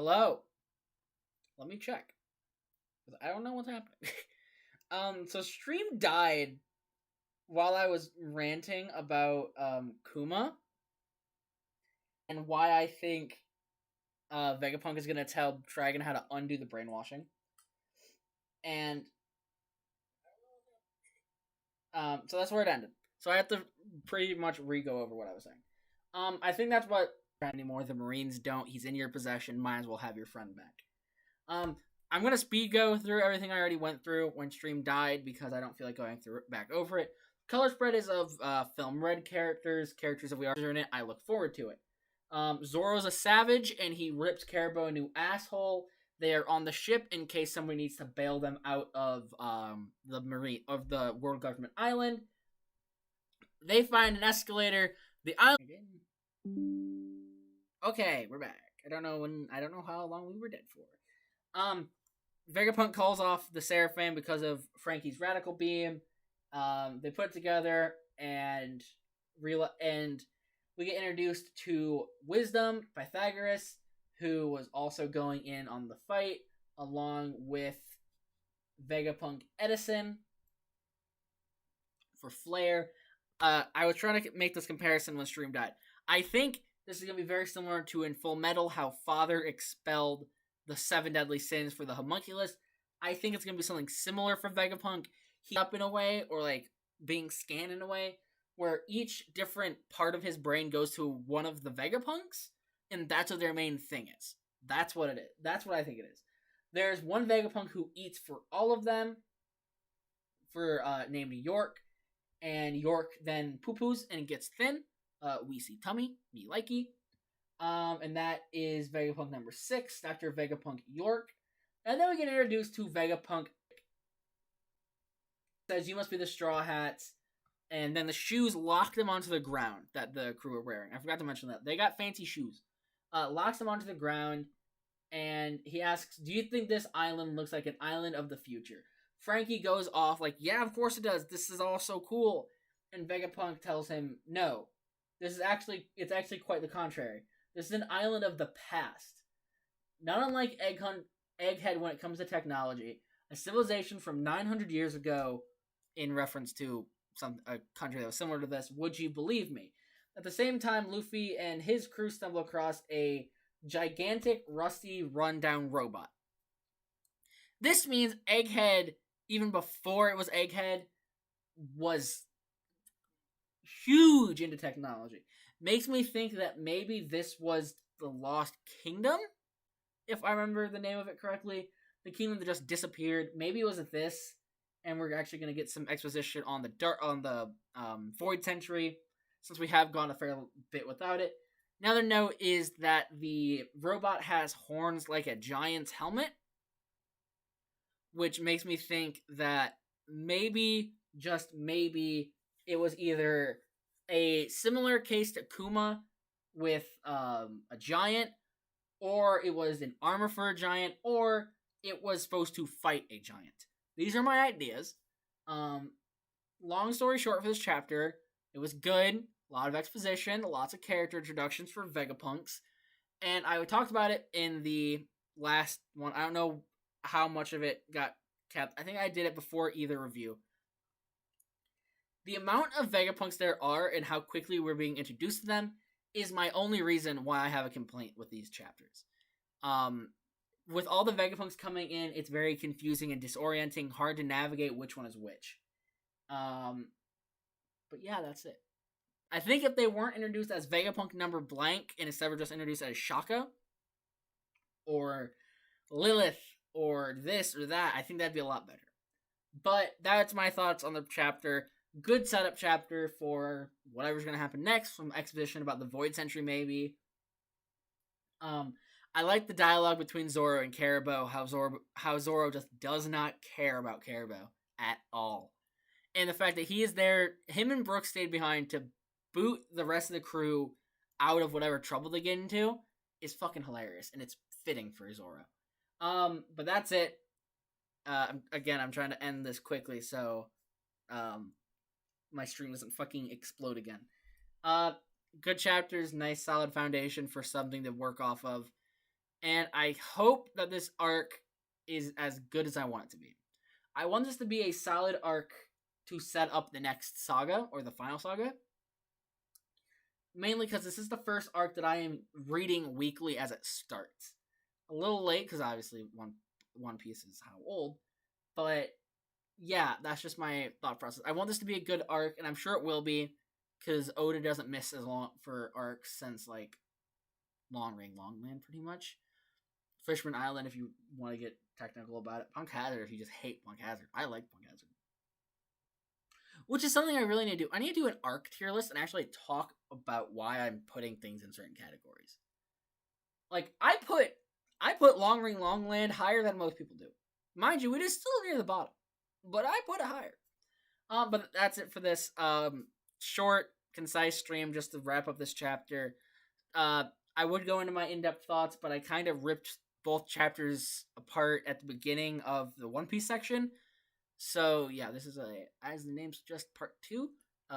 Hello. Let me check. I don't know what's happening. So stream died while I was ranting about Kuma and why I think Vegapunk is gonna tell Dragon how to undo the brainwashing. And so that's where it ended. So I have to pretty much re-go over what I was saying. I think that's what anymore. The Marines don't. He's in your possession. Might as well have your friend back. I'm gonna speed go through everything I already went through when stream died because I don't feel like going through it back over it. Color spread is of film red characters that we are in it. I look forward to it. Zoro's a savage and he rips Caribou a new asshole. They are on the ship in case somebody needs to bail them out of the world government island. They find an escalator. The island. Okay, we're back. I don't know how long we were dead for. Vegapunk calls off the Seraphim because of Frankie's radical beam. They put it together and we get introduced to Wisdom, Pythagoras, who was also going in on the fight, along with Vegapunk Edison for Flare. I was trying to make this comparison when stream died. I think this is going to be very similar to in Full Metal, how Father expelled the 7 deadly sins for the homunculus. I think it's going to be something similar for Vegapunk. He's up in a way, or like being scanned in a way, where each different part of his brain goes to one of the Vegapunks, and that's what their main thing is. That's what it is. That's what I think it is. There's one Vegapunk who eats for all of them, named York, and York then poo-poos and gets thin. We see tummy, me likey. And that is Vegapunk number 6, Dr. Vegapunk York. And then we get introduced to Vegapunk. Says, you must be the Straw Hats. And then the shoes lock them onto the ground that the crew are wearing. I forgot to mention that. They got fancy shoes. Locks them onto the ground. And he asks, do you think this island looks like an island of the future? Frankie goes off like, yeah, of course it does. This is all so cool. And Vegapunk tells him, no. It's actually quite the contrary. This is an island of the past. Not unlike Egghead when it comes to technology. A civilization from 900 years ago, in reference to a country that was similar to this. Would you believe me? At the same time, Luffy and his crew stumble across a gigantic, rusty, rundown robot. This means Egghead, even before it was Egghead, was huge into technology. Makes me think that maybe this was the Lost Kingdom, if I remember the name of it correctly. The kingdom that just disappeared. Maybe it wasn't this, and we're actually going to get some exposition on the Void Century, since we have gone a fair bit without it. Another note is that the robot has horns like a giant's helmet, which makes me think that maybe, just maybe, it was either a similar case to Kuma with a giant, or it was an armor for a giant, or it was supposed to fight a giant. These are my ideas. Long story short for this chapter, it was good. A lot of exposition, lots of character introductions for Vegapunks. And I talked about it in the last one. I don't know how much of it got kept. I think I did it before either review. The amount of Vegapunks there are and how quickly we're being introduced to them is my only reason why I have a complaint with these chapters. With all the Vegapunks coming in, it's very confusing and disorienting, hard to navigate which one is which. But yeah, that's it. I think if they weren't introduced as Vegapunk number blank and instead were just introduced as Shaka or Lilith or this or that, I think that'd be a lot better. But that's my thoughts on the chapter. Good setup chapter for whatever's going to happen next, some exposition about the Void Century maybe. I like the dialogue between Zoro and Caribou, how Zoro just does not care about Caribou at all. And the fact that he is there, him and Brooks stayed behind to boot the rest of the crew out of whatever trouble they get into is fucking hilarious, and it's fitting for Zoro. But that's it. Again, I'm trying to end this quickly, so my stream doesn't fucking explode again. Good chapters, nice solid foundation for something to work off of. and I hope that this arc is as good as I want it to be. I want this to be a solid arc to set up the next saga or the final saga. Mainly because this is the first arc that I am reading weekly as it starts. A little late because obviously One Piece is how old, but yeah, that's just my thought process. I want this to be a good arc, and I'm sure it will be because Oda doesn't miss as long for arcs since like Long Ring Longland, pretty much. Fishman Island, if you want to get technical about it. Punk Hazard, if you just hate Punk Hazard. I like Punk Hazard. Which is something I really need to do. I need to do an arc tier list and actually talk about why I'm putting things in certain categories. Like, I put Long Ring Longland higher than most people do. Mind you, it is still near the bottom. But I put it higher. But that's it for this short, concise stream just to wrap up this chapter. I would go into my in-depth thoughts, but I kind of ripped both chapters apart at the beginning of the One Piece section. So yeah, this is as the name suggests, part 2.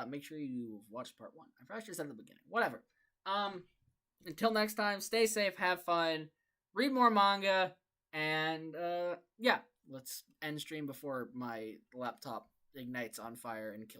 Make sure you watch part 1. I probably should have said at the beginning. Whatever. Until next time, stay safe, have fun, read more manga, and yeah, let's end stream before my laptop ignites on fire and kills